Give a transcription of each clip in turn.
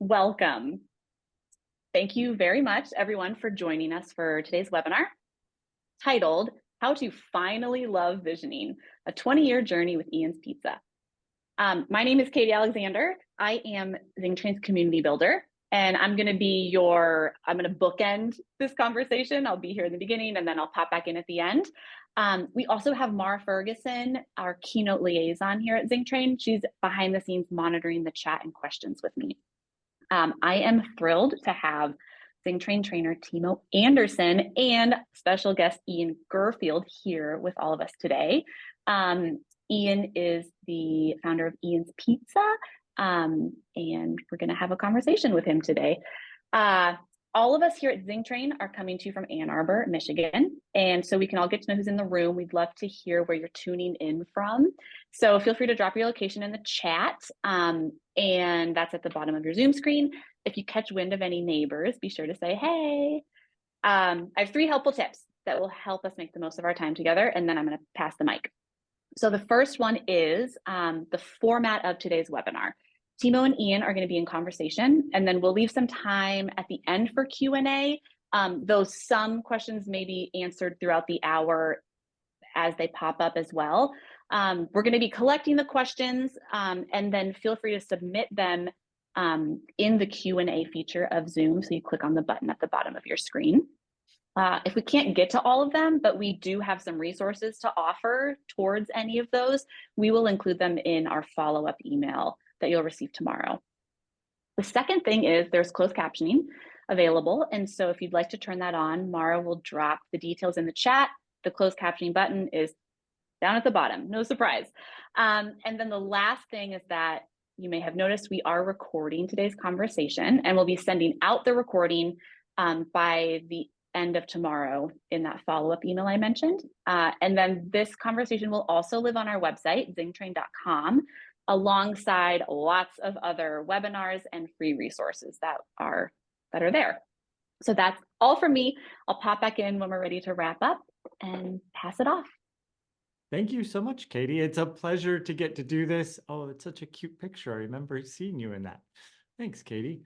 Welcome. Thank you very much, everyone, for joining us for today's webinar titled How to Finally Love Visioning, a 20-year journey with Ian's Pizza. My name is Katie Alexander. I am ZingTrain's community builder, and I'm going to bookend this conversation. I'll be here in the beginning, and then I'll pop back in at the end. We also have Mara Ferguson, our keynote liaison here at ZingTrain. She's behind the scenes monitoring the chat and questions with me. I am thrilled to have ZingTrain trainer Timo Anderson and special guest Ian Gurfield here with all of us today. Ian is the founder of Ian's Pizza, and we're going to have a conversation with him today. All of us here at ZingTrain are coming to you from Ann Arbor, Michigan, and so we can all get to know who's in the room. We'd love to hear where you're tuning in from. So feel free to drop your location in the chat, and that's at the bottom of your Zoom screen. If you catch wind of any neighbors, be sure to say, hey. I have 3 helpful tips that will help us make the most of our time together, and then I'm going to pass the mic. So the first one is the format of today's webinar. Timo and Ian are going to be in conversation, and then we'll leave some time at the end for Q&A, though some questions may be answered throughout the hour as they pop up as well. We're going to be collecting the questions, and then feel free to submit them in the Q&A feature of Zoom. So you click on the button at the bottom of your screen. If we can't get to all of them, but we do have some resources to offer towards any of those, we will include them in our follow-up email that you'll receive tomorrow. The second thing is there's closed captioning available. And so if you'd like to turn that on, Mara will drop the details in the chat. The closed captioning button is down at the bottom, no surprise. And then the last thing is that you may have noticed we are recording today's conversation, and we'll be sending out the recording by the end of tomorrow in that follow-up email I mentioned. And then this conversation will also live on our website, zingtrain.com, alongside lots of other webinars and free resources that are there. So that's all from me. I'll pop back in when we're ready to wrap up and pass it off. Thank you so much, Katie. It's a pleasure to get to do this. Oh, it's such a cute picture. I remember seeing you in that. Thanks, Katie.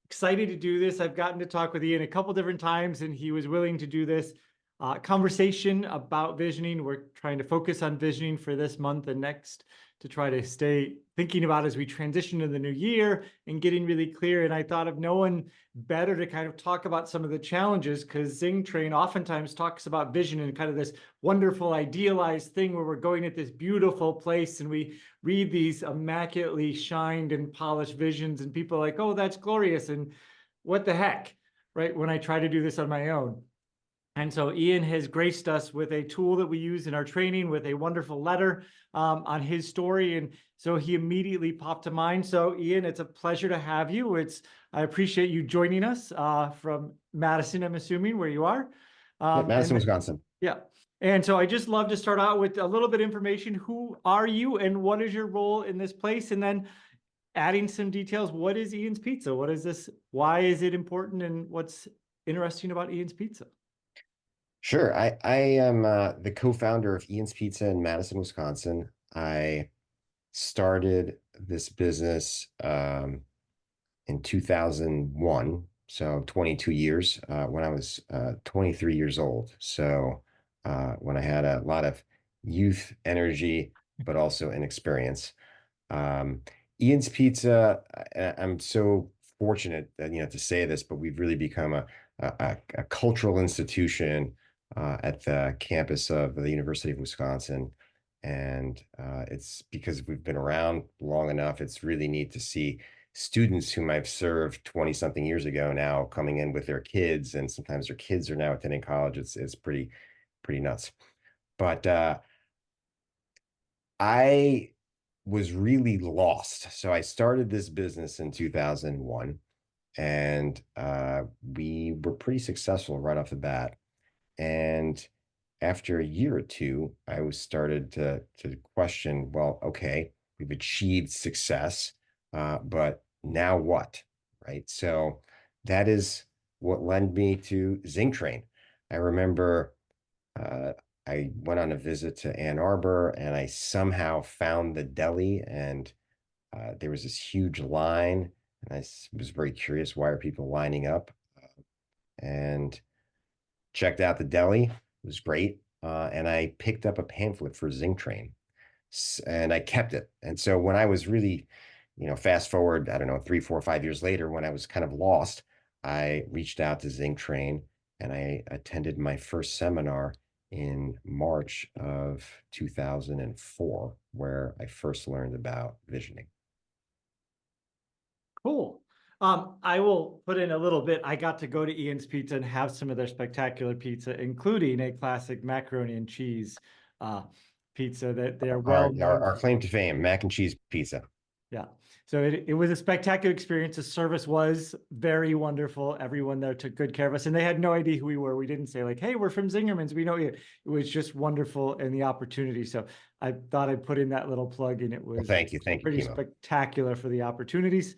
Excited to do this. I've gotten to talk with Ian a couple different times, and he was willing to do this conversation about visioning. We're trying to focus on visioning for this month and next to try to stay thinking about as we transition to the new year and getting really clear. And I thought of no one better to kind of talk about some of the challenges, because ZingTrain oftentimes talks about vision in kind of this wonderful idealized thing where we're going at this beautiful place and we read these immaculately shined and polished visions and people are like, oh, that's glorious. And what the heck, right? When I try to do this on my own. And so Ian has graced us with a tool that we use in our training with a wonderful letter on his story. And so he immediately popped to mind. So Ian, it's a pleasure to have you. I appreciate you joining us from Madison, I'm assuming, where you are. Madison, Wisconsin. Yeah. And so I just love to start out with a little bit of information. Who are you and what is your role in this place? And then adding some details. What is Ian's Pizza? What is this? Why is it important? And what's interesting about Ian's Pizza? Sure. I am the co-founder of Ian's Pizza in Madison, Wisconsin. I started this business in 2001, so 22 years, when I was 23 years old. So when I had a lot of youth energy, but also inexperience. Ian's Pizza, I'm so fortunate that, to say this, but we've really become a cultural institution at the campus of the University of Wisconsin. And it's because we've been around long enough. It's really neat to see students whom I've served 20-something years ago now coming in with their kids, and sometimes their kids are now attending college. It's pretty nuts. But I was really lost. So I started this business in 2001, and we were pretty successful right off the bat. And after a year or two, I was started to question, well, okay, we've achieved success, but now what, right? So that is what led me to ZingTrain. I remember I went on a visit to Ann Arbor, and I somehow found the deli, and there was this huge line. and was very curious, why are people lining up? And checked out the deli. It was great. And I picked up a pamphlet for ZingTrain, and I kept it. And so when I was really, fast forward, I don't know, 3, 4, 5 years later, when I was kind of lost, I reached out to ZingTrain and I attended my first seminar in March of 2004, where I first learned about visioning. Cool. I will put in a little bit. I got to go to Ian's Pizza and have some of their spectacular pizza, including a classic macaroni and cheese pizza that they're well known Our for. claim to fame, mac and cheese pizza. Yeah. So it was a spectacular experience. The service was very wonderful. Everyone there took good care of us, and they had no idea who we were. We didn't say like, hey, we're from Zingerman's, we know you. It was just wonderful, and the opportunity. So I thought I'd put in that little plug, and it Well, was thank you, pretty Timo. spectacular for the opportunities.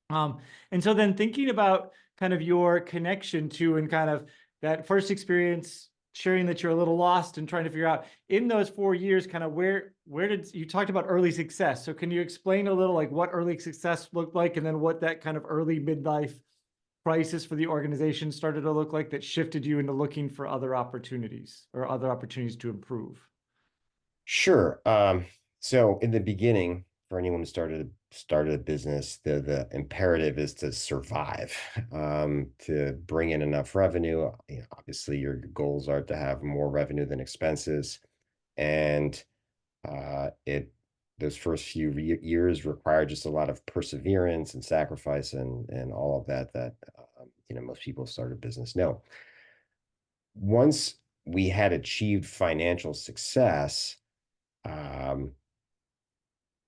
And so then thinking about kind of your connection to and kind of that first experience, sharing that you're a little lost and trying to figure out in those 4 years, kind of where did you talked about early success? So can you explain a little like what early success looked like, and then what that kind of early midlife crisis for the organization started to look like that shifted you into looking for other opportunities or other opportunities to improve? Sure. So in the beginning, for anyone who started a business, the imperative is to survive, to bring in enough revenue. Obviously, your goals are to have more revenue than expenses, and it those first few years require just a lot of perseverance and sacrifice and all of that most people who start a business know. Once we had achieved financial success, um,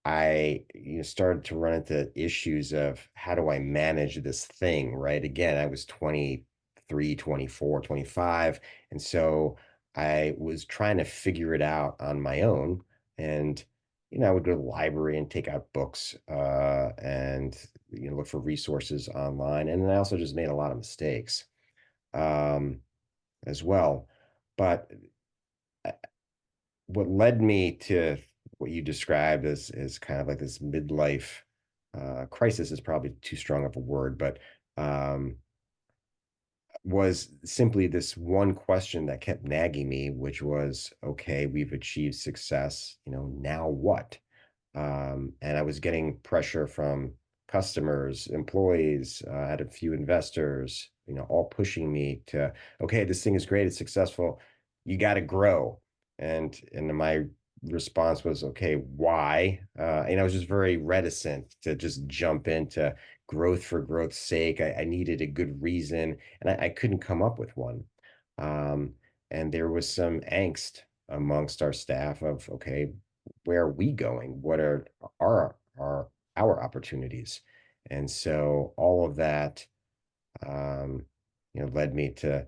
I started to run into issues of how do I manage this thing, right? Again, I was 23, 24, 25. And so I was trying to figure it out on my own. And, I would go to the library and take out books and, look for resources online. And then I also just made a lot of mistakes um, as well. But what led me to what you described as kind of like this midlife crisis is probably too strong of a word, but um, was simply this one question that kept nagging me, which was, okay, we've achieved success, now what? And I was getting pressure from customers, employees, I had a few investors, all pushing me to, okay, this thing is great, it's successful, you got to grow. And my response was, okay, why? And I was just very reticent to just jump into growth for growth's sake. I needed a good reason, and I couldn't come up with one. Um, and there was some angst amongst our staff of, okay, where are we going? What are our our opportunities? And so all of that, um, led me to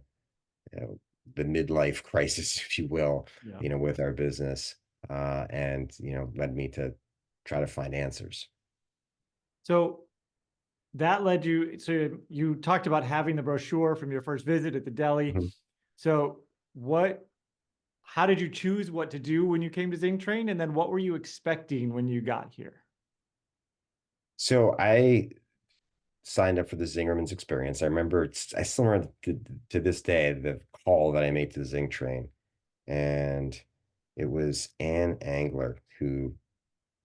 the midlife crisis, if you will, Yeah. with our business, and led me to try to find answers. So that led you, so you talked about having the brochure from your first visit at the deli. Mhm. So how did you choose what to do when you came to ZingTrain? And then what were you expecting when you got here? So I signed up for the Zingerman's experience. I remember, I still remember to this day the call that I made to the Zing Train, and it was Ann Angler who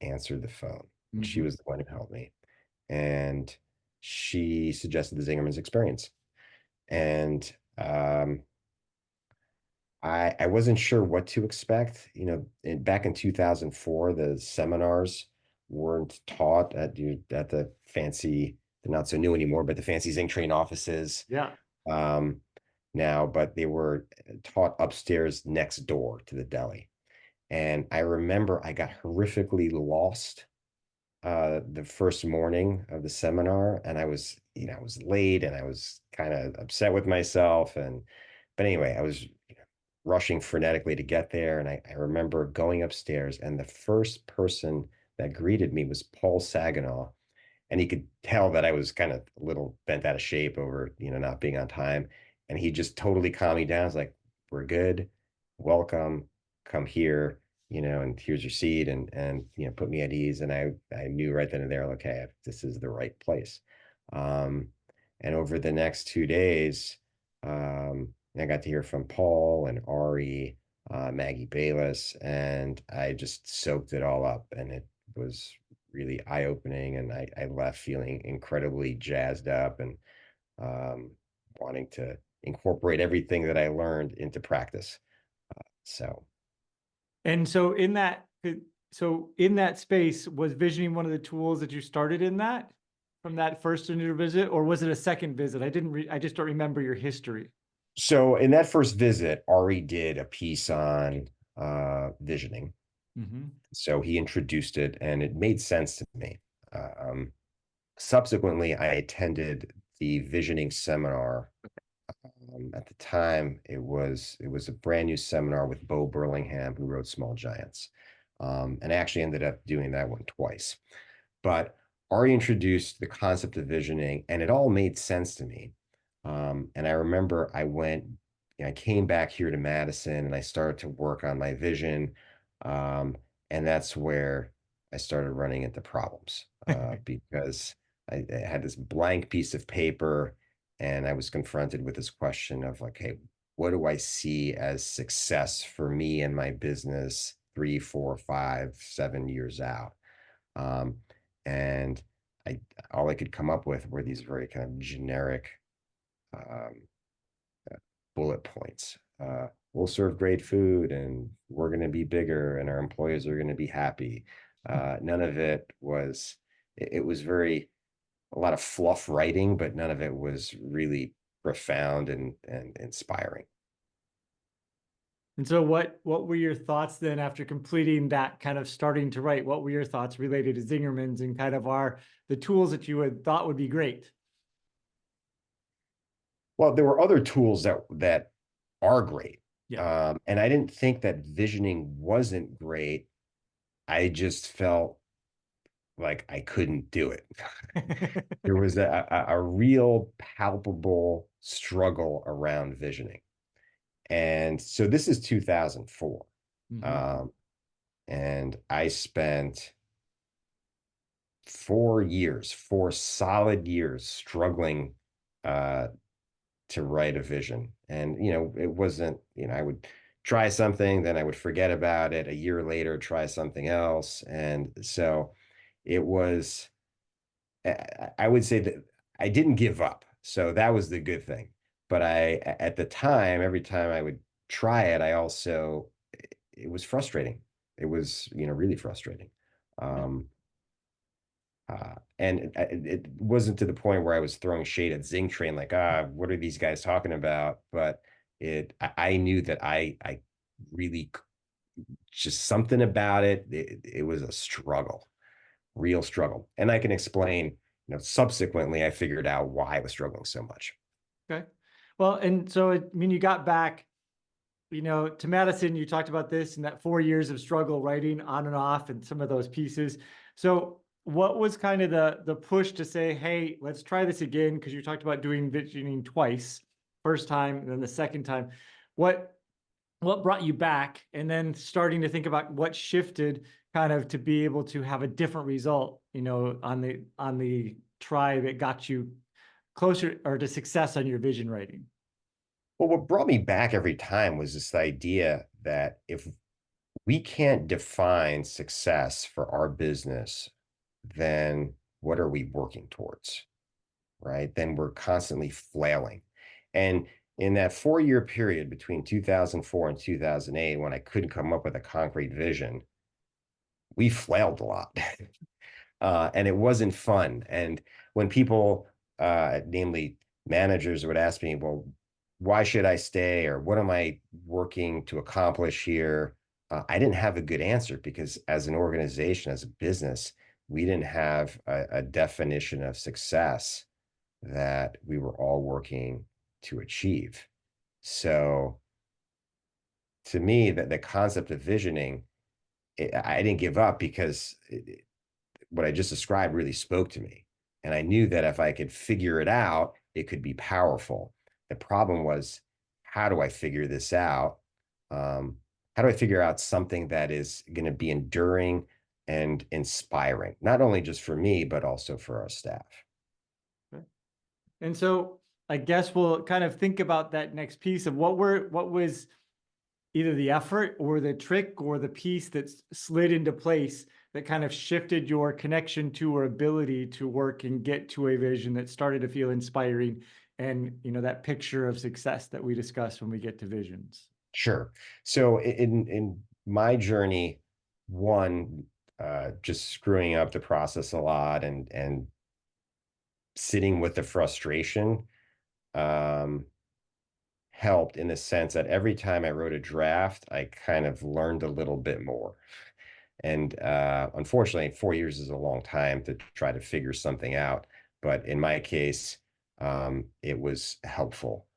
answered the phone. And she Mhm. was the one who helped me. And she suggested the Zingerman's experience. And I wasn't sure what to expect. Back in 2004, the seminars weren't taught at the fancy, they're not so new anymore, but the fancy ZingTrain offices Yeah. um, now, but they were taught upstairs next door to the deli. And I remember I got horrifically lost the first morning of the seminar, and I was late and I was kind of upset with myself. But anyway, I was rushing frenetically to get there. And I remember going upstairs, and the first person that greeted me was Paul Saginaw. And he could tell that I was kind of a little bent out of shape over, not being on time. And he just totally calmed me down. It's like, we're good. Welcome. Come here, and here's your seat, and put me at ease. And I knew right then and there, okay, this is the right place. And over the next 2 days, I got to hear from Paul and Ari, Maggie Bayless, and I just soaked it all up. And it was really eye-opening. And I left feeling incredibly jazzed up and wanting to incorporate everything that I learned into practice. So. And so in that space, was visioning one of the tools that you started in that from that first initial visit, or was it a second visit? I just don't remember your history. So in that first visit, Ari did a piece on visioning. Mm-hmm. So he introduced it and it made sense to me. Subsequently, I attended the visioning seminar. At the time, it was a brand new seminar with Bo Burlingham, who wrote Small Giants. And I actually ended up doing that one twice. But Ari introduced the concept of visioning, and it all made sense to me. And I remember I came back here to Madison and I started to work on my vision. And that's where I started running into problems because I had this blank piece of paper and I was confronted with this question of like, hey, what do I see as success for me and my business 3, 4, 5, 7 years out? And all I could come up with were these very kind of generic bullet points. We'll serve great food and we're going to be bigger and our employees are going to be happy. None of it was, it was a lot of fluff writing, but none of it was really profound and inspiring. And so what were your thoughts then after completing that kind of starting to write? What were your thoughts related to Zingerman's and kind of the tools that you had thought would be great? Well, there were other tools that are great. Yeah. And I didn't think that visioning wasn't great. I just felt like I couldn't do it. There was a real palpable struggle around visioning. And so this is 2004. Mm-hmm. And I spent 4 solid years struggling to write a vision. And, it wasn't, I would try something, then I would forget about it. A year later, try something else. And so it was, I would say that I didn't give up. So that was the good thing. But at the time, every time I would try it, it was frustrating. It was, really frustrating. And it wasn't to the point where I was throwing shade at ZingTrain, like, what are these guys talking about? But I knew that I really, just something about it. It was a struggle, real struggle. And I can explain, subsequently, I figured out why I was struggling so much. Okay. Well, and so, you got back, to Madison, you talked about this and that 4 years of struggle writing on and off and some of those pieces. So what was kind of the push to say, hey, let's try this again? Because you talked about doing visioning twice, first time and then the second time. What brought you back, and then starting to think about what shifted kind of to be able to have a different result, on the try that got you closer or to success on your vision writing? Well, what brought me back every time was this idea that if we can't define success for our business, then what are we working towards? Right? Then we're constantly flailing. And in that 4-year period between 2004 and 2008, when I couldn't come up with a concrete vision, we flailed a lot. And it wasn't fun. And when people, namely managers, would ask me, well, why should I stay? Or what am I working to accomplish here? I didn't have a good answer because as an organization, as a business, we didn't have a definition of success that we were all working to achieve. So to me, that the concept of visioning, I didn't give up because what I just described really spoke to me. And I knew that if I could figure it out, it could be powerful. The problem was, how do I figure this out? How do I figure out something that is going to be enduring and inspiring, not only just for me, but also for our staff? Okay. And so I guess we'll kind of think about that next piece of what was either the effort or the trick or the piece that slid into place that kind of shifted your connection to or ability to work and get to a vision that started to feel inspiring, and that picture of success that we discussed when we get to visions. Sure. So in my journey, one, just screwing up the process a lot and sitting with the frustration helped, in the sense that every time I wrote a draft, I kind of learned a little bit more. And unfortunately, 4 years is a long time to try to figure something out. But in my case, it was helpful.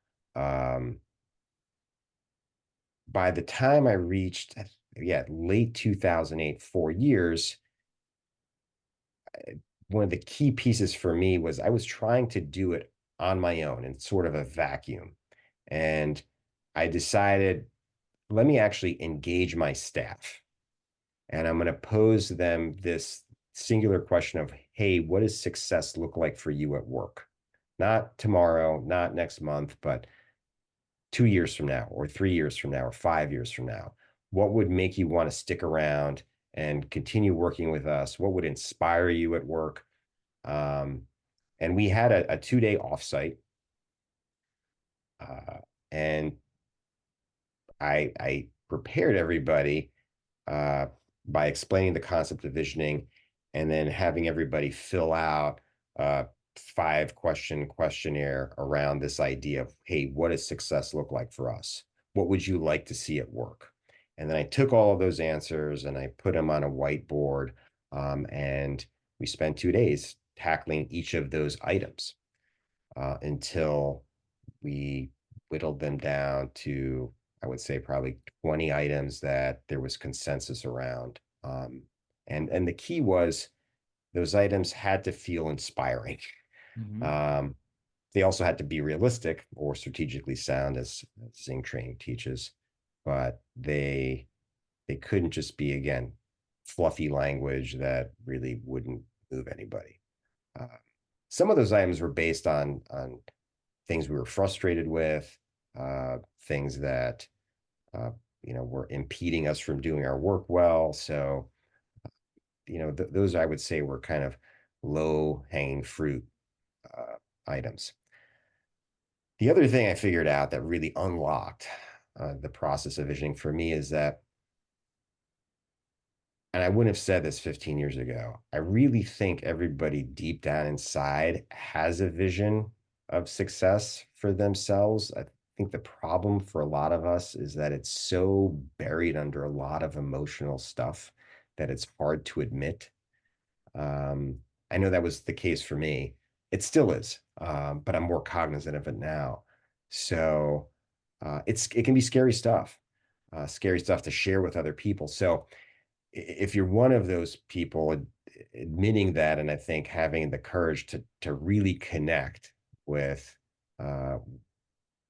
By the time I reached, late 2008, 4 years, one of the key pieces for me was I was trying to do it on my own in sort of a vacuum. And I decided, let me actually engage my staff. And I'm going to pose them this singular question of, hey, what does success look like for you at work? Not tomorrow, not next month, but 2 years from now, or 3 years from now, or 5 years from now. What would make you want to stick around and continue working with us? What would inspire you at work? And we had a 2-day offsite. And I prepared everybody by explaining the concept of visioning, and then having everybody fill out a 5-question questionnaire around this idea of, hey, what does success look like for us? What would you like to see at work? And then I took all of those answers and I put them on a whiteboard, and we spent 2 days tackling each of those items until we whittled them down to, I would say, probably 20 items that there was consensus around. And the key was, those items had to feel inspiring. Mm-hmm. They also had to be realistic or strategically sound, as ZingTrain teaches, but they couldn't just be, again, fluffy language that really wouldn't move anybody. Some of those items were based on things we were frustrated with, things that were impeding us from doing our work well. So those, I would say, were kind of low hanging fruit items. The other thing I figured out that really unlocked the process of visioning for me is that, and I wouldn't have said this 15 years ago, I really think everybody deep down inside has a vision of success for themselves. I think the problem for a lot of us is that it's so buried under a lot of emotional stuff that it's hard to admit. I know that was the case for me. It still is, but I'm more cognizant of it now. So it can be scary stuff to share with other people. So if you're one of those people, admitting that, and I think having the courage to really connect with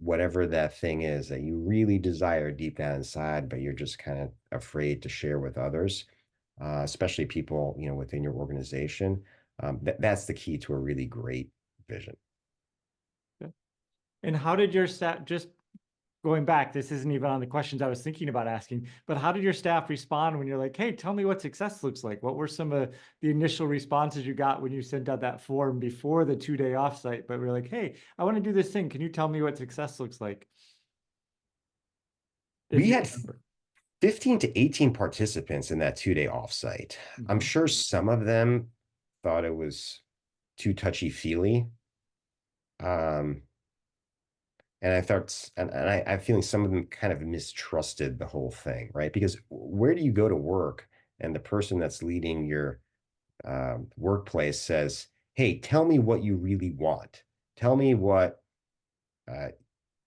whatever that thing is that you really desire deep down inside, but you're just kind of afraid to share with others, especially people within your organization. That's the key to a really great vision. And how did your staff, just going back, this isn't even on the questions I was thinking about asking, but how did your staff respond when you're like, hey, tell me what success looks like? What were some of the initial responses you got when you sent out that form before the 2-day offsite, but we're like, hey, I want to do this thing. Can you tell me what success looks like? We had 15 to 18 participants in that 2-day offsite. Mm-hmm. I'm sure some of them thought it was too touchy-feely. And I thought, and I'm feeling some of them kind of mistrusted the whole thing, right? Because where do you go to work and the person that's leading your workplace says, hey, tell me what you really want. Tell me what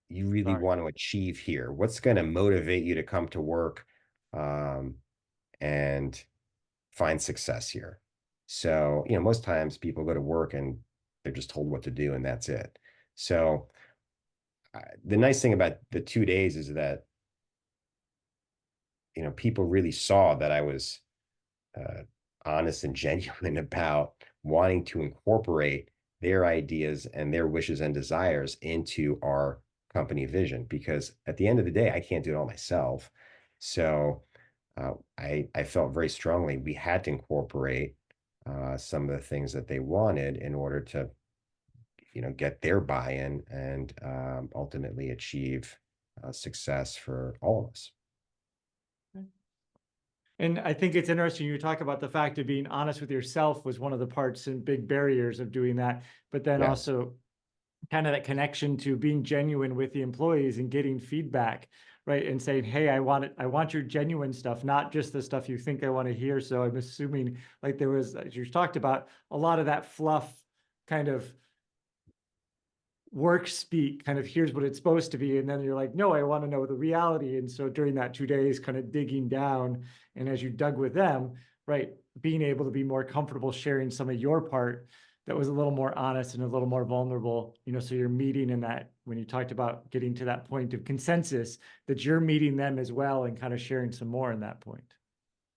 you really want to achieve here. What's going to motivate you to come to work and find success here? So, most times people go to work and they're just told what to do, and that's it. So the nice thing about the 2 days is that, people really saw that I was honest and genuine about wanting to incorporate their ideas and their wishes and desires into our company vision, because at the end of the day, I can't do it all myself. So I felt very strongly we had to incorporate some of the things that they wanted in order to, get their buy-in and ultimately achieve success for all of us. And I think it's interesting you talk about the fact of being honest with yourself was one of the parts and big barriers of doing that, but then Yes. also kind of that connection to being genuine with the employees and getting feedback, right? And saying, hey, I want your genuine stuff, not just the stuff you think I want to hear. So I'm assuming, like, there was, as you talked about, a lot of that fluff kind of work speak, kind of here's what it's supposed to be, and then you're like, no, I want to know the reality. And so during that 2 days, kind of digging down, and as you dug with them, right, being able to be more comfortable sharing some of your part that was a little more honest and a little more vulnerable, so you're meeting in that, when you talked about getting to that point of consensus, that you're meeting them as well and kind of sharing some more in that point.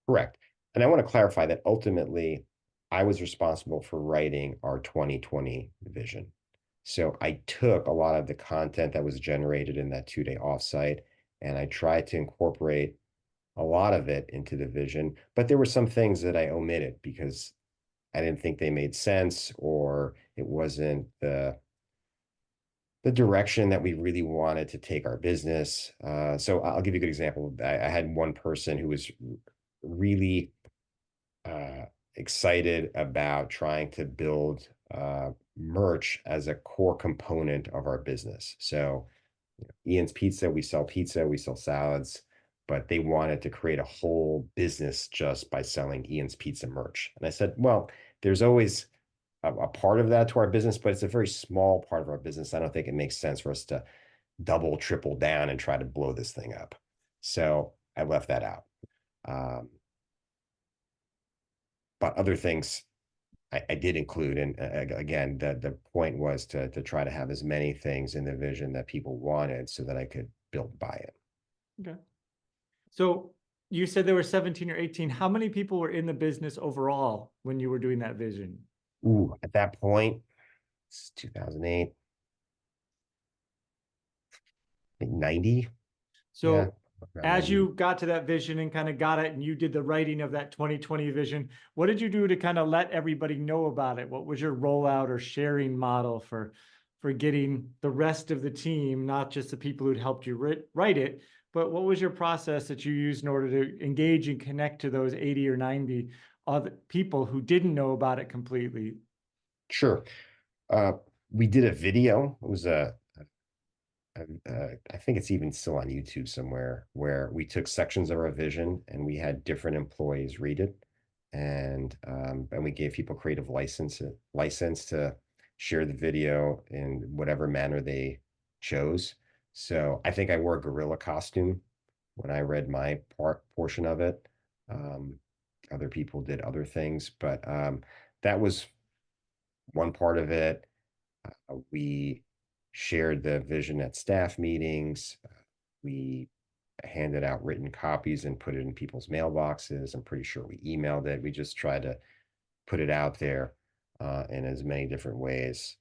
Correct. And I want to clarify that ultimately I was responsible for writing our 2020 vision. So I took a lot of the content that was generated in that 2-day offsite, and I tried to incorporate a lot of it into the vision. But there were some things that I omitted because I didn't think they made sense, or it wasn't the direction that we really wanted to take our business. So I'll give you a good example. I had one person who was really excited about trying to build merch as a core component of our business. So Ian's Pizza, we sell salads, but they wanted to create a whole business just by selling Ian's Pizza merch. And I said, well, there's always a part of that to our business, but it's a very small part of our business. I don't think it makes sense for us to double, triple down and try to blow this thing up. So I left that out. But other things I did include. And again, the point was to try to have as many things in the vision that people wanted so that I could build buy-in. Okay. So you said there were 17 or 18. How many people were in the business overall when you were doing that vision? Ooh, at that point, it's 2008, I think 90. Yeah. So as you got to that vision and kind of got it, and you did the writing of that 2020 vision, what did you do to kind of let everybody know about it? What was your rollout or sharing model for getting the rest of the team, not just the people who'd helped you write it, but what was your process that you used in order to engage and connect to those 80 or 90 other people who didn't know about it completely? Sure. We did a video. It was I think it's even still on YouTube somewhere, where we took sections of our vision and we had different employees read it, and we gave people creative license to share the video in whatever manner they chose. So I think I wore a gorilla costume when I read my portion of it. Other people did other things, but that was one part of it. We shared the vision at staff meetings. We handed out written copies and put it in people's mailboxes. I'm pretty sure we emailed it. We just tried to put it out there in as many different ways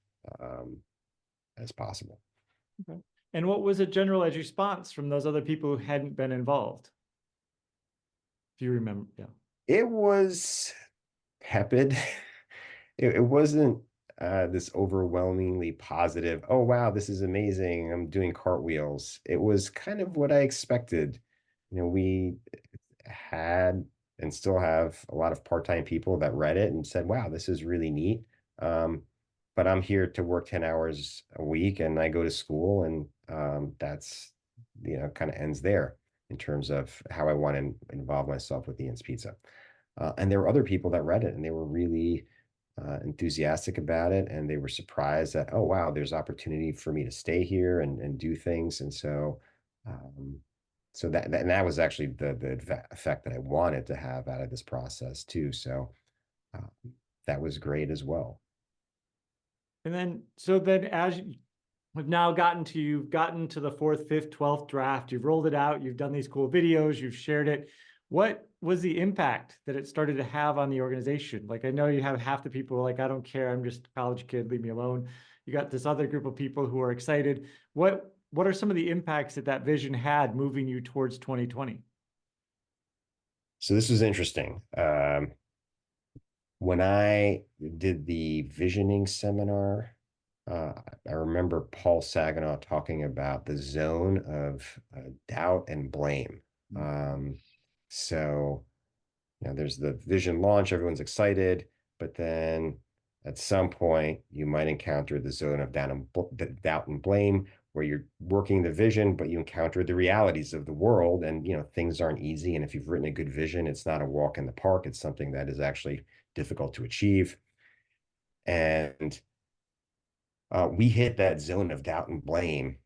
as possible. Okay. And what was a general edge response from those other people who hadn't been involved? If you remember, yeah. It was tepid. It wasn't this overwhelmingly positive, oh, wow, this is amazing, I'm doing cartwheels. It was kind of what I expected. We had and still have a lot of part-time people that read it and said, wow, this is really neat. But I'm here to work 10 hours a week and I go to school, and that's, kind of ends there in terms of how I want to involve myself with Ian's Pizza. And there were other people that read it and they were really enthusiastic about it, and they were surprised that, oh wow, there's opportunity for me to stay here and do things. And so that was actually the effect that I wanted to have out of this process too. So that was great as well. And then as we've now you've gotten to the 4th, 5th, 12th draft, you've rolled it out, you've done these cool videos, you've shared it. What was the impact that it started to have on the organization? Like, I know you have half the people like, I don't care, I'm just a college kid, leave me alone. You got this other group of people who are excited. What are some of the impacts that that vision had moving you towards 2020? So this was interesting. When I did the visioning seminar, I remember Paul Saginaw talking about the zone of doubt and blame. So, there's the vision launch, everyone's excited, but then at some point you might encounter the zone of doubt and blame, where you're working the vision, but you encounter the realities of the world, and things aren't easy. And if you've written a good vision, it's not a walk in the park. It's something that is actually difficult to achieve. And we hit that zone of doubt and blame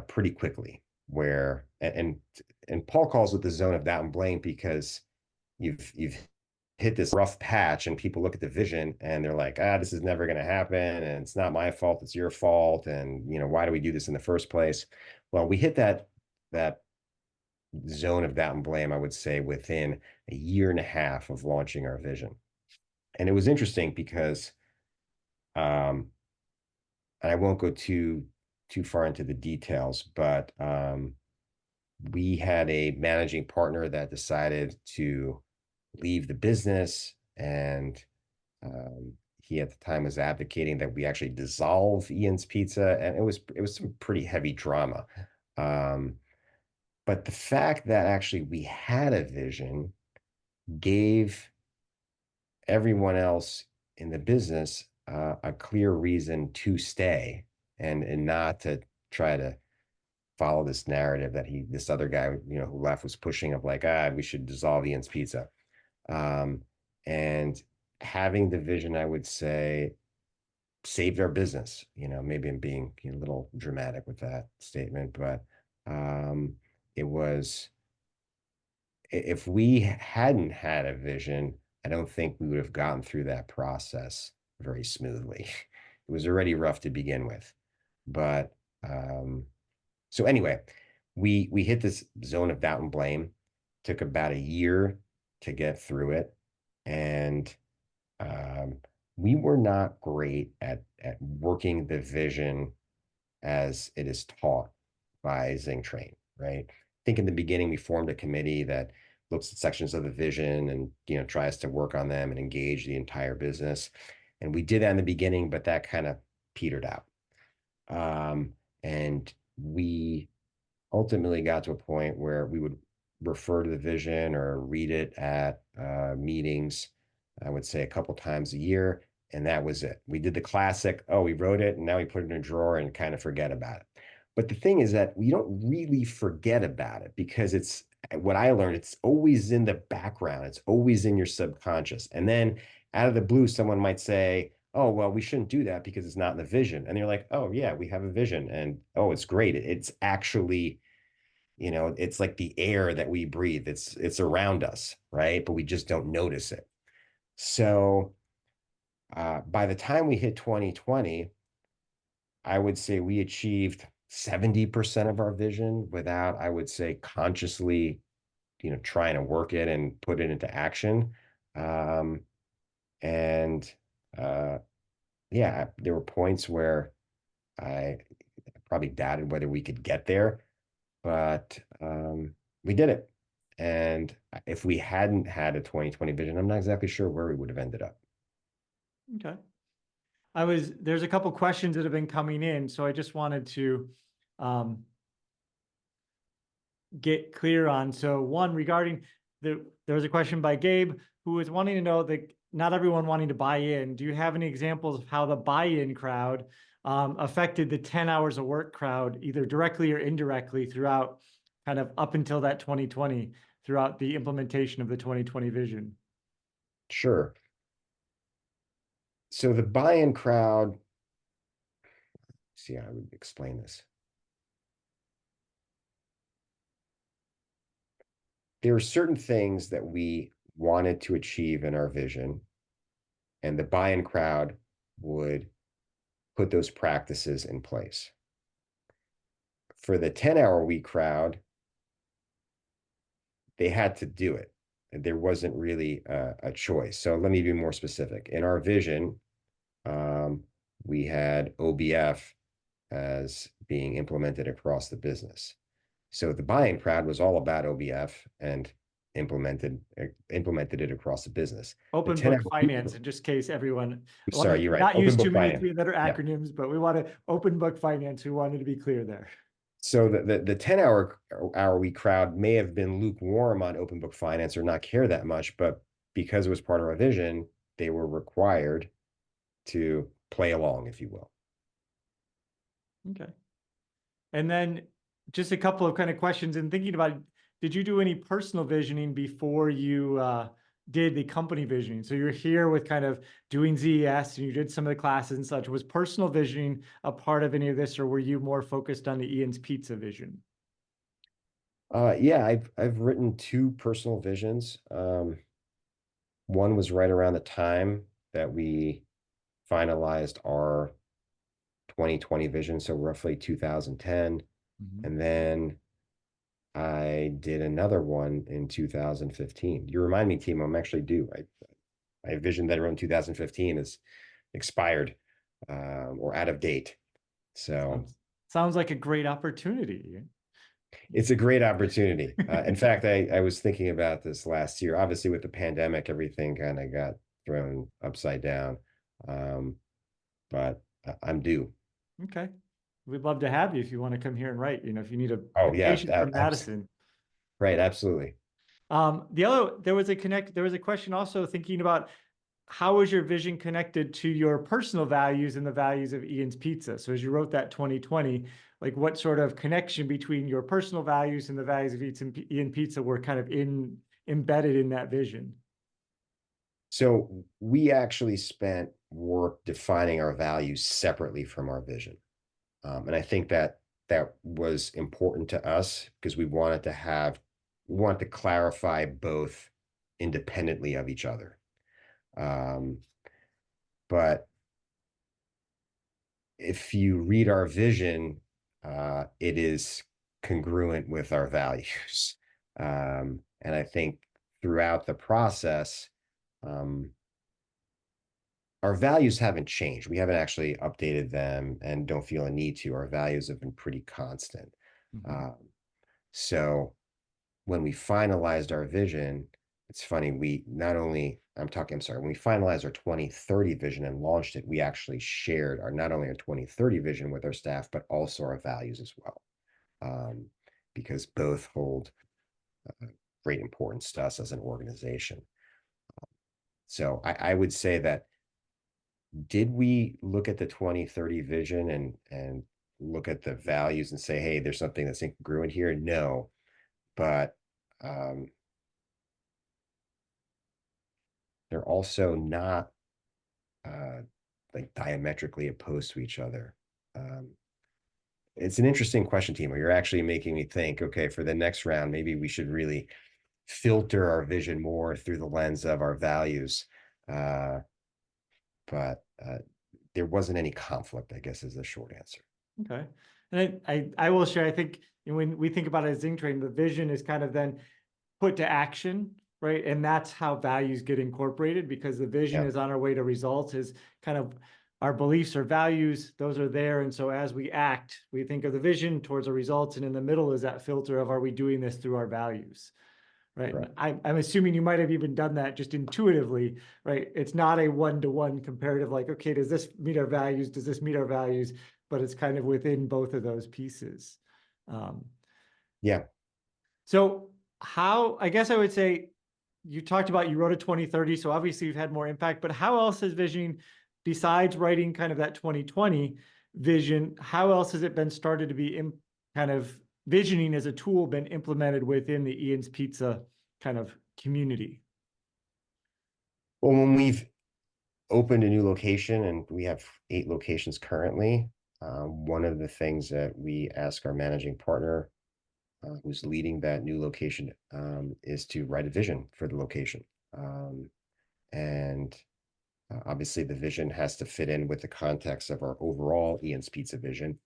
pretty quickly, where and Paul calls it the zone of doubt and blame because you've hit this rough patch, and people look at the vision and they're like, this is never going to happen, and it's not my fault, it's your fault, and why do we do this in the first place? Well, we hit that zone of doubt and blame, I would say, within a year and a half of launching our vision. And it was interesting because and I won't go too far into the details, but we had a managing partner that decided to leave the business, and he at the time was advocating that we actually dissolve Ian's Pizza, and it was some pretty heavy drama. But the fact that actually we had a vision gave everyone else in the business a clear reason to stay, and not to try to follow this narrative that this other guy, who left, was pushing, of like, we should dissolve Ian's Pizza. And having the vision, I would say, saved our business. Maybe I'm being a little dramatic with that statement, but it was, if we hadn't had a vision, I don't think we would have gotten through that process very smoothly. It was already rough to begin with. But so anyway, we hit this zone of doubt and blame. Took about a year to get through it. And we were not great at working the vision as it is taught by ZingTrain, right? I think in the beginning we formed a committee that looks at sections of the vision and tries to work on them and engage the entire business. And we did that in the beginning, but that kind of petered out. And we ultimately got to a point where we would refer to the vision or read it at meetings, I would say a couple times a year, and that was it. We did the classic, we wrote it and now we put it in a drawer and kind of forget about it. But the thing is that we don't really forget about it, because it's what I learned, it's always in the background, it's always in your subconscious. And then out of the blue, someone might say, oh, well, we shouldn't do that because it's not in the vision. And you're like, oh yeah, we have a vision, and it's great. It's actually, it's like the air that we breathe. It's around us, right? But we just don't notice it. So by the time we hit 2020, I would say we achieved 70% of our vision without, I would say, consciously, trying to work it and put it into action. And yeah, there were points where I probably doubted whether we could get there, but we did it. And if we hadn't had a 2020 vision, I'm not exactly sure where we would have ended up. Okay. There's a couple questions that have been coming in, so I just wanted to get clear on. So one, regarding there was a question by Gabe, who was wanting to know that not everyone wanting to buy in. Do you have any examples of how the buy-in crowd affected the 10 hours of work crowd, either directly or indirectly, throughout kind of up until that 2020, throughout the implementation of the 2020 vision? Sure. So the buy-in crowd, see how I would explain this. There are certain things that we wanted to achieve in our vision, and the buy-in crowd would put those practices in place. For the 10-hour week crowd, they had to do it. there wasn't really a choice. So let me be more specific. In our vision, we had OBF as being implemented across the business. So the buying crowd was all about OBF and implemented it across the business. Open book finance, in just case everyone Sorry, you're right. not Open use book too many finance. three-letter acronyms, but we want to open book finance. We wanted to be clear there. So the 10 hour week crowd may have been lukewarm on open book finance or not care that much, but because it was part of our vision, they were required to play along, if you will. Okay. And then just a couple of kind of questions in thinking about, did you do any personal visioning before you did the company visioning? So you're here with kind of doing ZES and you did some of the classes and such. Was personal visioning a part of any of this, or were you more focused on the Ian's Pizza vision? Yeah, I've written 2 personal visions. One was right around the time that we finalized our 2020 vision, so roughly 2010. And then I did another one in 2015. You remind me, Timo, I'm actually due. My vision that around 2015 is expired or out of date. So sounds like a great opportunity. It's a great opportunity. In fact, I was thinking about this last year. Obviously, with the pandemic, everything kind of got thrown upside down. But I'm due. Okay. We'd love to have you if you want to come here and write, if you need a yeah, patient from Madison. Right, absolutely. There was a question also thinking about how was your vision connected to your personal values and the values of Ian's Pizza? So as you wrote that 2020, like what sort of connection between your personal values and the values of Ian Pizza were kind of embedded in that vision? So we actually spent work defining our values separately from our vision. And I think that was important to us because we wanted to clarify both independently of each other. But if you read our vision, it is congruent with our values. And I think throughout the process, our values haven't changed. We haven't actually updated them and don't feel a need to. Our values have been pretty constant. So when we finalized our vision, it's funny, when we finalized our 2030 vision and launched it, we actually shared not only our 2030 vision with our staff, but also our values as well, because both hold great importance to us as an organization. So I would say that, did we look at the 2030 vision and look at the values and say, hey, there's something that's incongruent here? No, but they're also not like diametrically opposed to each other. It's an interesting question, Timo. You're actually making me think, okay, for the next round, maybe we should really filter our vision more through the lens of our values. But there wasn't any conflict, I guess, is the short answer. Okay. And I will share, I think when we think about it as ZingTrain, the vision is kind of then put to action, right? And that's how values get incorporated, because the vision is on our way to results, is kind of our beliefs or values, those are there. And so as we act, we think of the vision towards the results. And in the middle is that filter of, are we doing this through our values? Right. I'm assuming you might have even done that just intuitively, right? It's not a one-to-one comparative, like, okay, does this meet our values? Does this meet our values? But it's kind of within both of those pieces. So I guess I would say, you talked about, you wrote a 2030, so obviously you've had more impact, but how else has visioning, besides writing kind of that 2020 vision, how else has it been started to be kind of visioning as a tool been implemented within the Ian's Pizza kind of community? Well, when we've opened a new location, and we have 8 locations currently, one of the things that we ask our managing partner, who's leading that new location, is to write a vision for the location. And obviously the vision has to fit in with the context of our overall Ian's Pizza vision.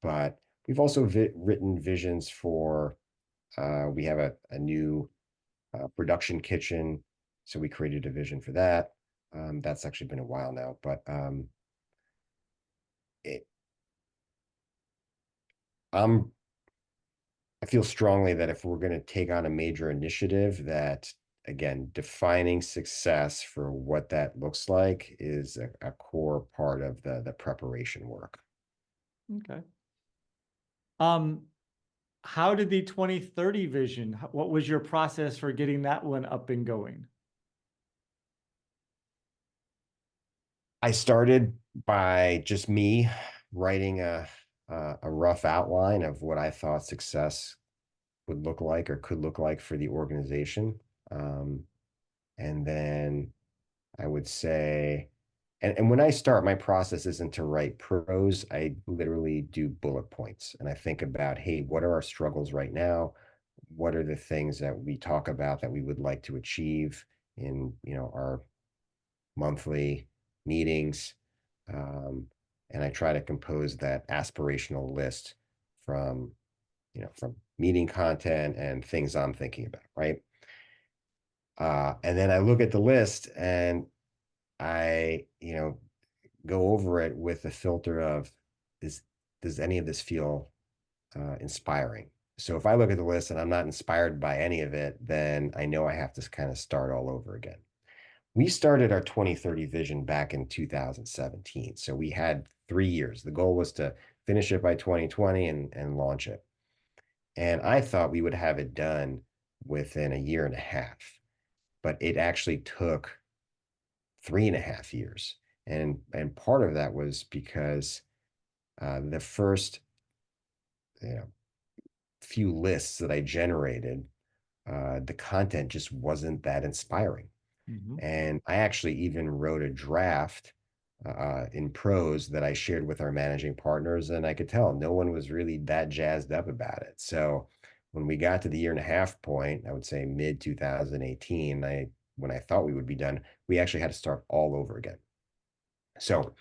But we've also written visions for, we have a new production kitchen. So we created a vision for that. That's actually been a while now, but it, I feel strongly that if we're going to take on a major initiative, that again, defining success for what that looks like is a core part of the preparation work. Okay. How did the 2030 vision, what was your process for getting that one up and going? I started by just me writing a rough outline of what I thought success would look like or could look like for the organization. And then I would say, and when I start, my process isn't to write prose. I literally do bullet points and I think about, hey, what are our struggles right now? What are the things that we talk about that we would like to achieve in, our monthly meetings? And I try to compose that aspirational list from, from meeting content and things I'm thinking about, right? And then I look at the list and I, go over it with the filter of, does any of this feel inspiring? So if I look at the list and I'm not inspired by any of it, then I know I have to kind of start all over again. We started our 2030 vision back in 2017. So we had 3 years. The goal was to finish it by 2020 and launch it. And I thought we would have it done within a year and a half, but it actually took 3.5 years. And part of that was because the first few lists that I generated, the content just wasn't that inspiring. And I actually even wrote a draft in prose that I shared with our managing partners, and I could tell no one was really that jazzed up about it. So when we got to the year and a half point, I would say mid 2018, when I thought we would be done, we actually had to start all over again. So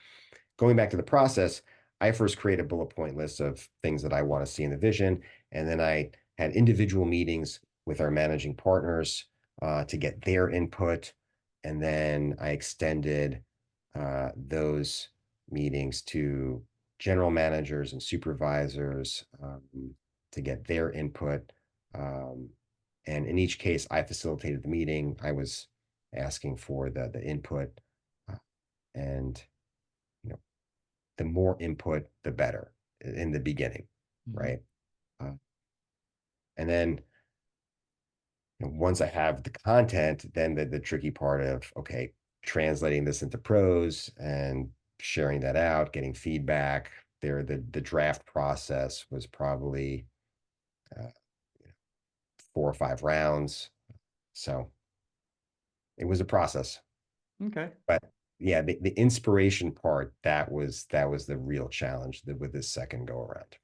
going back to the process, I first create a bullet point list of things that I want to see in the vision. And then I had individual meetings with our managing partners to get their input. And then I extended those meetings to general managers and supervisors to get their input. And in each case, I facilitated the meeting. I was asking for the input. And the more input, the better in the beginning, right? And then once I have the content, then the tricky part of, okay, translating this into prose and sharing that out, getting feedback. The draft process was probably 4 or 5 rounds. So it was a process. Okay. But yeah, the inspiration part, that was the real challenge with this second go around.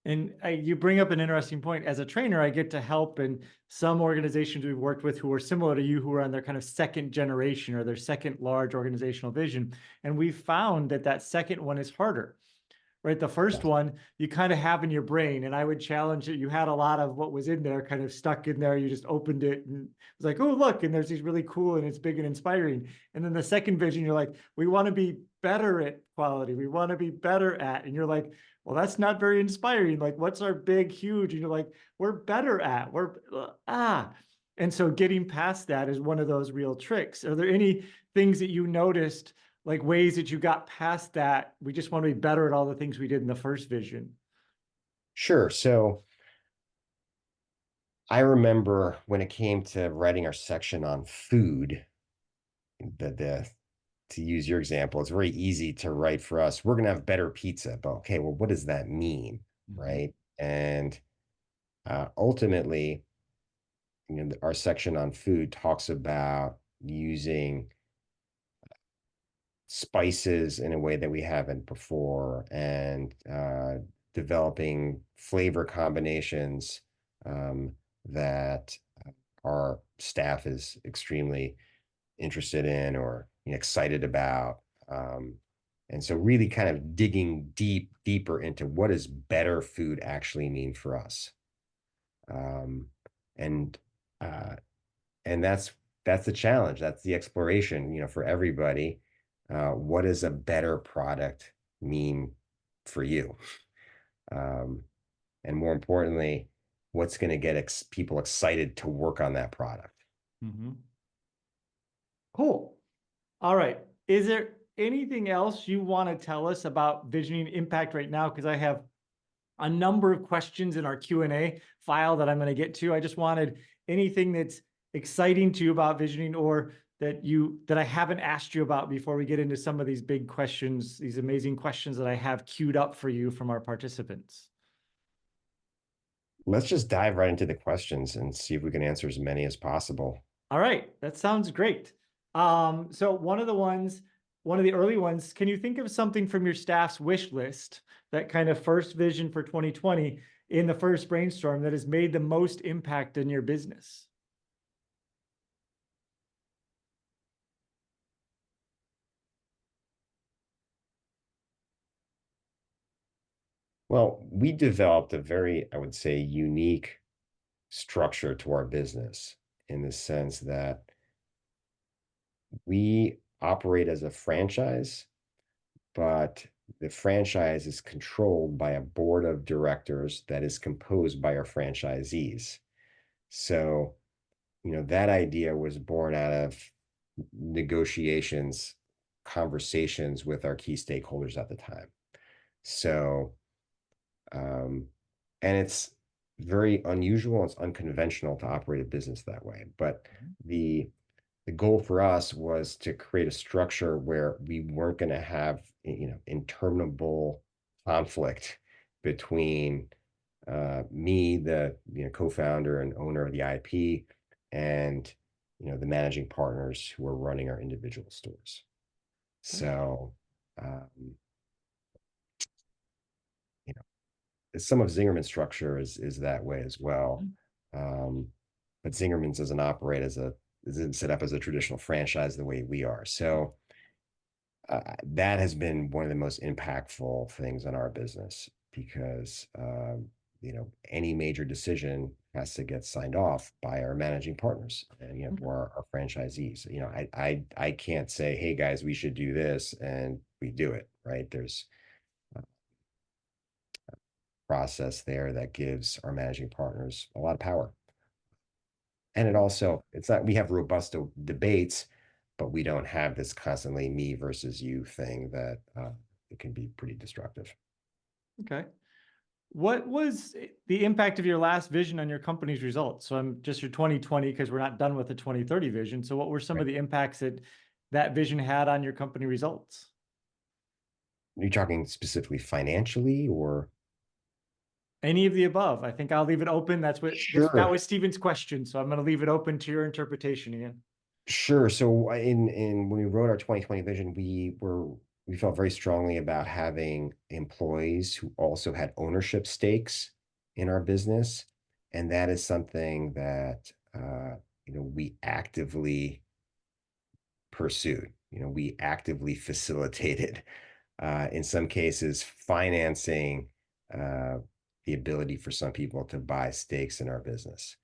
And you bring up an interesting point. As a trainer, I get to help in some organizations we've worked with who are similar to you, who are on their kind of second generation or their second large organizational vision. And we've found that second one is harder, right? The first one you kind of have in your brain, and I would challenge it. You had a lot of what was in there kind of stuck in there. You just opened it and it was like, oh, look, and there's these really cool and it's big and inspiring. And then the second vision, you're like, we want to be better at quality. We want to be better at, and you're like, well, that's not very inspiring. Like, what's our big, huge? And you're like, we're better at, And so getting past that is one of those real tricks. Are there any things that you noticed, like ways that you got past that? We just want to be better at all the things we did in the first vision. Sure. So I remember when it came to writing our section on food, to use your example, it's very easy to write for us, we're going to have better pizza, but okay, well, what does that mean? Right. And ultimately, our section on food talks about using spices in a way that we haven't before, and developing flavor combinations that our staff is extremely interested in or excited about. And so really kind of digging deeper into what does better food actually mean for us. And and that's the challenge. That's the exploration, for everybody. What does a better product mean for you? And more importantly, what's going to get people excited to work on that product? Mm-hmm. Cool. All right. Is there anything else you want to tell us about visioning impact right now? Because I have a number of questions in our Q&A file that I'm going to get to. I just wanted anything that's exciting to you about visioning, or that I haven't asked you about before we get into some of these big questions, these amazing questions that I have queued up for you from our participants. Let's just dive right into the questions and see if we can answer as many as possible. All right, that sounds great. So one of the early ones, can you think of something from your staff's wish list, that kind of first vision for 2020 in the first brainstorm, that has made the most impact in your business? Well, we developed a very, I would say, unique structure to our business, in the sense that we operate as a franchise, but the franchise is controlled by a board of directors that is composed by our franchisees. So, that idea was born out of negotiations, conversations with our key stakeholders at the time. So, and it's very unusual, it's unconventional to operate a business that way. But the goal for us was to create a structure where we weren't going to have, interminable conflict between me, the co-founder and owner of the IP, and the managing partners who are running our individual stores. So, some of Zingerman's structure is that way as well. But Zingerman's doesn't operate isn't set up as a traditional franchise the way we are. So that has been one of the most impactful things in our business, because any major decision has to get signed off by our managing partners and our franchisees. I can't say, hey guys, we should do this, and we do it, right? There's process there that gives our managing partners a lot of power. And it's not, we have robust debates, but we don't have this constantly me versus you thing that it can be pretty destructive. Okay. What was the impact of your last vision on your company's results? So I'm just your 2020, because we're not done with the 2030 vision. So what were some of the impacts that vision had on your company results? Are you talking specifically financially, or? Any of the above? I think I'll leave it open. That was Stephen's question, so I'm going to leave it open to your interpretation, Ian. Sure. So when we wrote our 2020 vision, we felt very strongly about having employees who also had ownership stakes in our business, and that is something that we actively pursued. We actively facilitated, in some cases, financing the ability for some people to buy stakes in our business.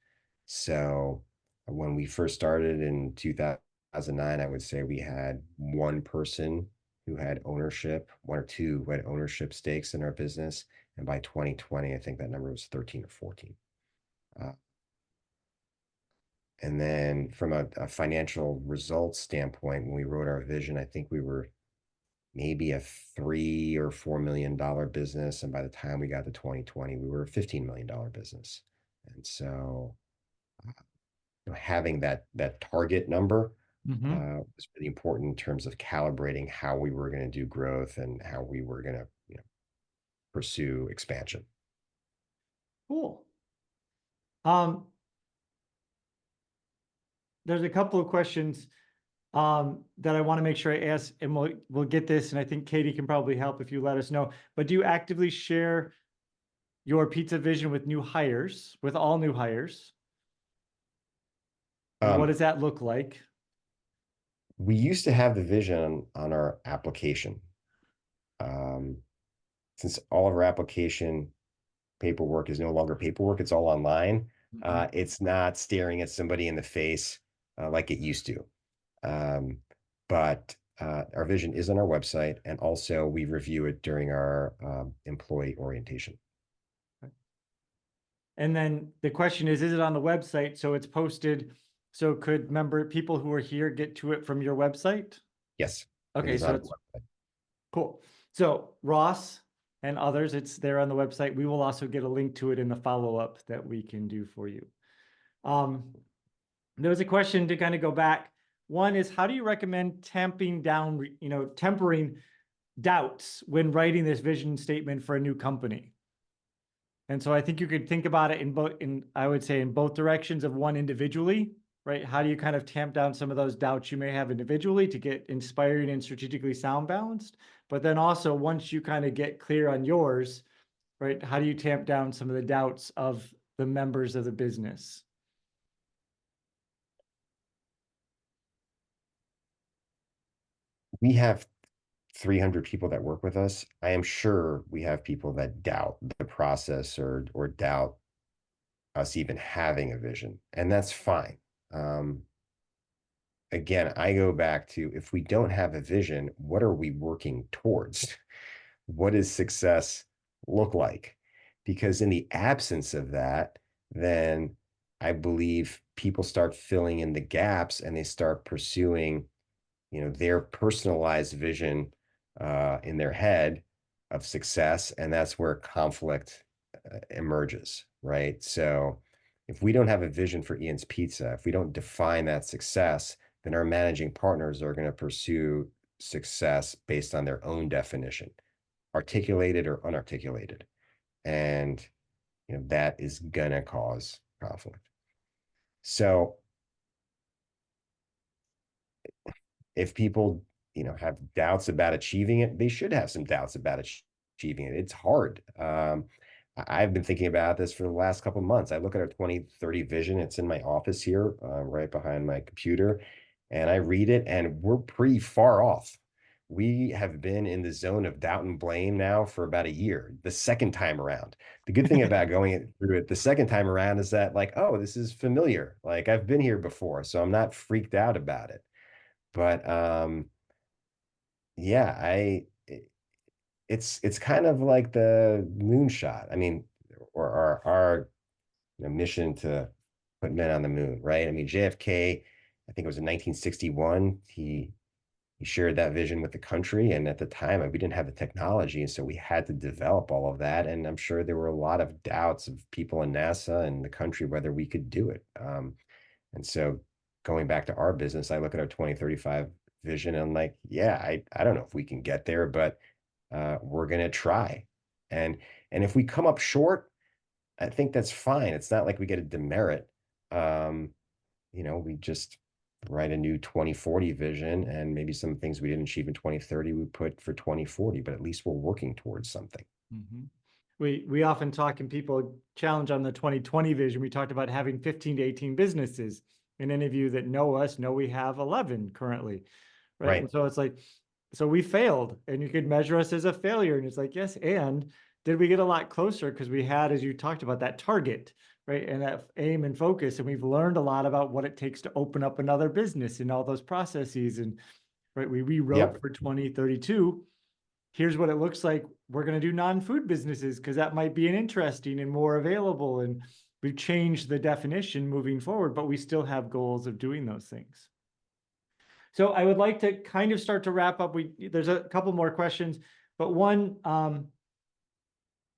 So when we first started in 2009, I would say we had one person who had ownership, one or two who had ownership stakes in our business. And by 2020, I think that number was 13 or 14. And then from a financial results standpoint, when we wrote our vision, I think we were maybe a $3 or $4 million business. And by the time we got to 2020, we were a $15 million business. And so having that target number was really important in terms of calibrating how we were going to do growth and how we were going to pursue expansion. Cool. There's a couple of questions that I want to make sure I ask, and we'll get this, and I think Katie can probably help if you let us know. But do you actively share your pizza vision with all new hires? What does that look like? We used to have the vision on our application. Since all of our application paperwork is no longer paperwork, it's all online. It's not staring at somebody in the face like it used to. But our vision is on our website, and also we review it during our employee orientation. And then the question is it on the website? So it's posted. So could people who are here get to it from your website? Yes. Okay, so it's cool. So Ross and others, it's there on the website. We will also get a link to it in the follow-up that we can do for you. There was a question to kind of go back. One is, how do you recommend tempering doubts when writing this vision statement for a new company? And so I think you could think about it I would say in both directions of one individually, right? How do you kind of tamp down some of those doubts you may have individually to get inspired and strategically sound balanced? But then also once you kind of get clear on yours, right? How do you tamp down some of the doubts of the members of the business? We have 300 people that work with us. I am sure we have people that doubt the process or doubt us even having a vision, and that's fine. Again, I go back to, if we don't have a vision, what are we working towards? What does success look like? Because in the absence of that, then I believe people start filling in the gaps and they start pursuing, their personalized vision in their head of success, and that's where conflict emerges, right? So if we don't have a vision for Ian's Pizza, if we don't define that success, then our managing partners are going to pursue success based on their own definition, articulated or unarticulated. And that is gonna cause conflict. So if people have doubts about achieving it, they should have some doubts about achieving it. It's hard. I've been thinking about this for the last couple of months. I look at our 2030 vision. It's in my office here, right behind my computer, and I read it, and we're pretty far off. We have been in the zone of doubt and blame now for about a year, the second time around. The good thing about going through it the second time around is that, like, oh, this is familiar. Like, I've been here before, so I'm not freaked out about it. But yeah, it's kind of like the moonshot. I mean, or our mission to put men on the moon, right? I mean, JFK, I think it was in 1961, he shared that vision with the country, and at the time we didn't have the technology, and so we had to develop all of that. And I'm sure there were a lot of doubts of people in NASA and the country whether we could do it. And so going back to our business, I look at our 2035 vision and I'm like, yeah, I don't know if we can get there, but we're going to try. And if we come up short, I think that's fine. It's not like we get a demerit. We just write a new 2040 vision, and maybe some things we didn't achieve in 2030 we put for 2040, but at least we're working towards something. Mm-hmm. We often talk, and people challenge on the 2020 vision. We talked about having 15 to 18 businesses, and any of you that know us know we have 11 currently, right? And so it's like, so we failed, and you could measure us as a failure, and it's like, yes, and did we get a lot closer because we had, as you talked about, that target, right, and that aim and focus, and we've learned a lot about what it takes to open up another business and all those processes. And right, we rewrote for 2032. Here's what it looks like. We're going to do non-food businesses because that might be an interesting and more available. And we've changed the definition moving forward, but we still have goals of doing those things. So I would like to kind of start to wrap up. There's a couple more questions, but one,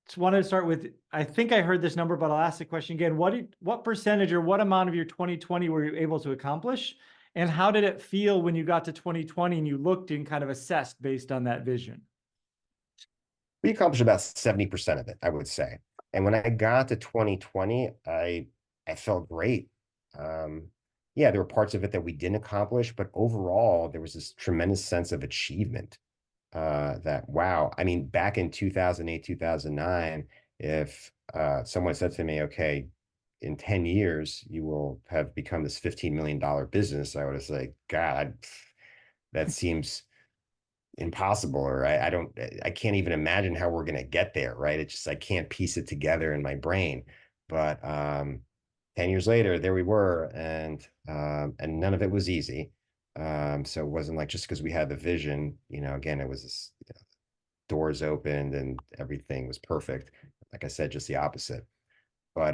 just wanted to start with, I think I heard this number, but I'll ask the question again. What percentage or what amount of your 2020 were you able to accomplish? And how did it feel when you got to 2020 and you looked and kind of assessed based on that vision? We accomplished about 70% of it, I would say. And when I got to 2020, I felt great. Yeah, there were parts of it that we didn't accomplish, but overall, there was this tremendous sense of achievement. That, wow, I mean, back in 2008, 2009, if someone said to me, okay, in 10 years, you will have become this $15 million business, I would have said, God, that seems impossible, or I can't even imagine how we're going to get there, right? It's just, I can't piece it together in my brain. But 10 years later, there we were, and none of it was easy. So it wasn't like just because we had the vision, again, it was this, doors opened and everything was perfect. Like I said, just the opposite. But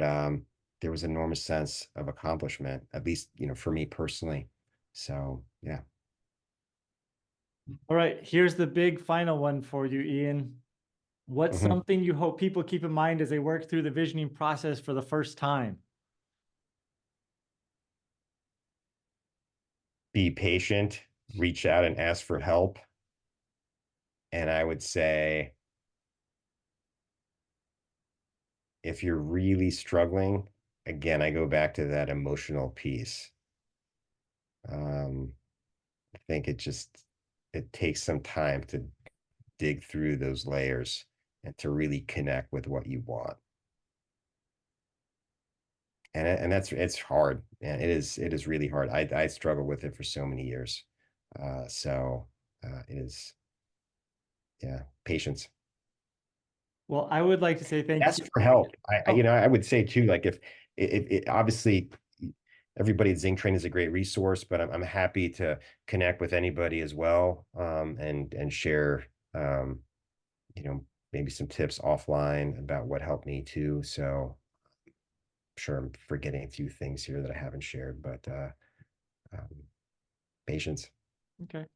there was an enormous sense of accomplishment, at least, for me personally. So yeah. All right, here's the big final one for you, Ian. What's Mhm. something you hope people keep in mind as they work through the visioning process for the first time? Be patient, reach out and ask for help. And I would say, if you're really struggling, again, I go back to that emotional piece. I think it takes some time to dig through those layers and to really connect with what you want. And it's hard, and it is really hard. I struggled with it for so many years. It is, yeah, patience. Well, I would like to say thank Ask you. for help. Oh, I would say too, like if obviously everybody at ZingTrain is a great resource, but I'm happy to connect with anybody as well, and share, maybe some tips offline about what helped me too. So I'm sure I'm forgetting a few things here that I haven't shared, but um, patience. okay.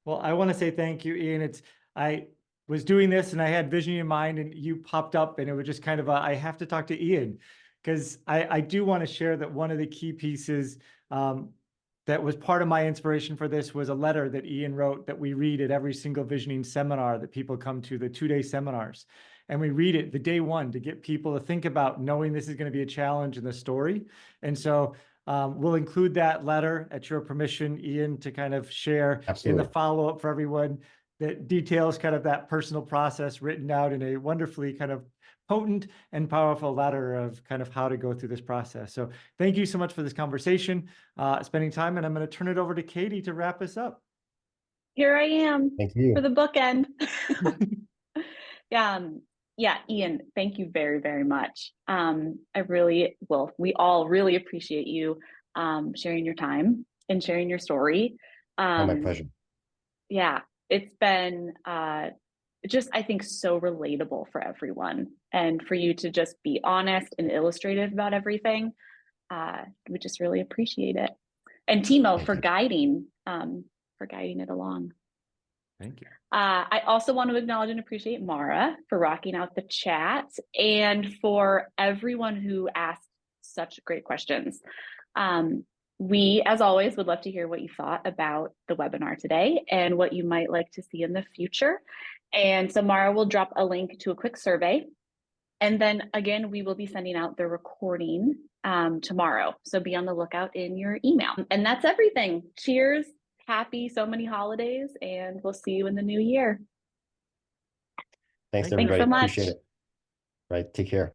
Well, I want to say thank you, Ian. I was doing this and I had vision in mind and you popped up and it was just kind of I have to talk to Ian because I do want to share that one of the key pieces that was part of my inspiration for this was a letter that Ian wrote that we read at every single visioning seminar that people come to, the 2-day seminars. And we read it the day one to get people to think about knowing this is going to be a challenge in the story. And so we'll include that letter at your permission, Ian, to kind of share in the Absolutely. follow-up for everyone that details kind of that personal process written out in a wonderfully kind of potent and powerful letter of kind of how to go through this process. So thank you so much for this conversation, spending time, and I'm going to turn it over to Katie to wrap us up. Here I am Thank for you. the bookend. Yeah, Ian, thank you very, very much. We all really appreciate you sharing your time and sharing your story. Oh, my pleasure. Yeah, it's been just, I think, so relatable for everyone. And for you to just be honest and illustrative about everything, we just really appreciate it. And Timo Thank you. for guiding it along. Thank you. I also want to acknowledge and appreciate Mara for rocking out the chat and for everyone who asked such great questions. We, as always, would love to hear what you thought about the webinar today and what you might like to see in the future. And so Mara will drop a link to a quick survey. And then again, we will be sending out the recording tomorrow. So be on the lookout in your email. And that's everything. Cheers. Happy so many holidays, and we'll see you in the new year. Thanks, Thank you. everybody. Thanks so much. Appreciate it. Right. Take care.